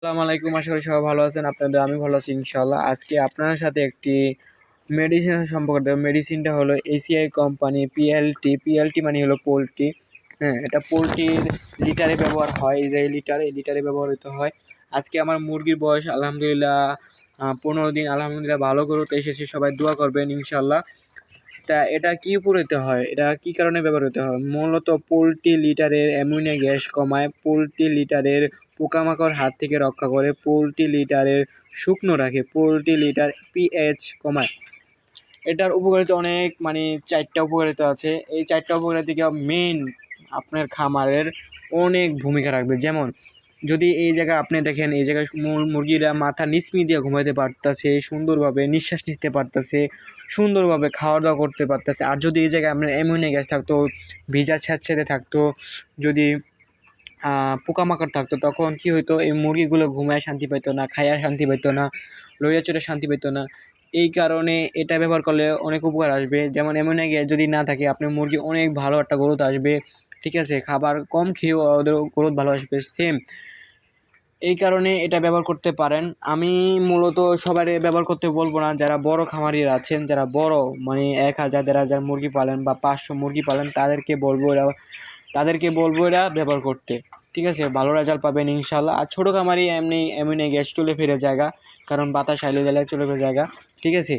আসসালামু আলাইকুম। আশা করি সবাই ভালো আছেন। আপনাদের আমি ভালো আছি ইনশাআল্লাহ। আজকে আপনার সাথে একটি মেডিসিন সম্পর্কে দেবো। মেডিসিনটা হলো এসিআই কোম্পানি পিএলটি মানে হলো পোলট্রি। হ্যাঁ, এটা পোলট্রির লিটারে ব্যবহার হয়, এই লিটারে ব্যবহৃত হয়। আজকে আমার মুরগির বয়স আলহামদুলিল্লাহ 15 দিন। আলহামদুলিল্লাহ ভালো গ্রোথ এসেছে, সবাই দোয়া করবেন ইনশাআল্লাহ। তা এটা কি উপকৃত হয়, এটা কি কারণে ব্যবহৃত হয়? মূলত পোলট্রি লিটারের অ্যামোনিয়া গ্যাস কমায়, পোলট্রি লিটারের পোকামাকড় হাত থেকে রক্ষা করে, পোলট্রি লিটারের শুকনো রাখে, পোলট্রি লিটার পিএইচ কমায়। এটার উপকারিতা অনেক, মানে 4টা উপকারিতা আছে। এই 4টা উপকারিতা থেকে মেন আপনার খামারের অনেক ভূমিকা রাখবে। যেমন যদি এই জায়গায় আপনি দেখেন, এই জায়গায় মুরগিরা মাথা নিচমি দিয়ে ঘুমাইতে পারতেছে, সুন্দরভাবে নিঃশ্বাস নিতে পারতেছে, সুন্দরভাবে খাওয়া দাওয়া করতে পারতেছে। আর যদি এই জায়গায় আপনার অ্যামোনিয়া গ্যাস থাকতো, ভিজা স্যাঁতসেঁতে থাকতো, যদি পোকামাকড় থাকতো, তখন কি হইতো, এই মুরগিগুলো ঘুমায় শান্তি পাইতো না, খাইয়া শান্তি পাইতো না, লইয়া চড়ে শান্তি পাইতো না। এই কারণে এটা ব্যবহার করলে অনেক উপকার আসবে। যেমন অ্যামোনিয়া গ্যাস যদি না থাকে, আপনার মুরগি অনেক ভালো একটা গ্রোথ আসবে। ঠিক আছে, খাবার কম খেয়েও ওদের গ্রোথ ভালো আসবে সেম। এই কারণে এটা ব্যবহার করতে পারেন। আমি মূলত সবার ব্যবহার করতে বলবো না। যারা বড় খামারিরা আছেন, যারা বড় মানে 1000 1500 মুরগি পালেন বা 500 মুরগি পালেন, তাদেরকে বলবো এরা ব্যবহার করতে। ঠিক আছে, ভালো রেজাল্ট পাবেন ইনশাল্লাহ। আর ছোটো খামারি এমনি গ্যাস চলে ফিরে জায়গা, কারণ বাতাস আইলে জ্বালে চলে ফিরে জায়গা। ঠিক আছে,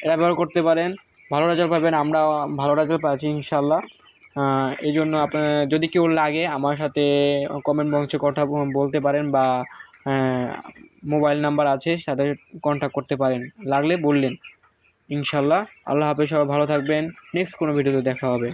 এরা ব্যবহার করতে পারেন, ভালো রেজাল্ট পাবেন। আমরা ভালো রেজাল্ট পাচ্ছি ইনশাল্লাহ। এই জন্য আপনার যদি কেউ লাগে আমার সাথে কমেন্ট বক্সে কথা বলতে পারেন, বা মোবাইল নাম্বার আছে, সাথে কন্ট্যাক্ট করতে পারেন, লাগলে বললেন ইনশাল্লাহ। আল্লাহ হাফেজ, সবাই ভালো থাকবেন। নেক্সট কোনো ভিডিওতে দেখা হবে।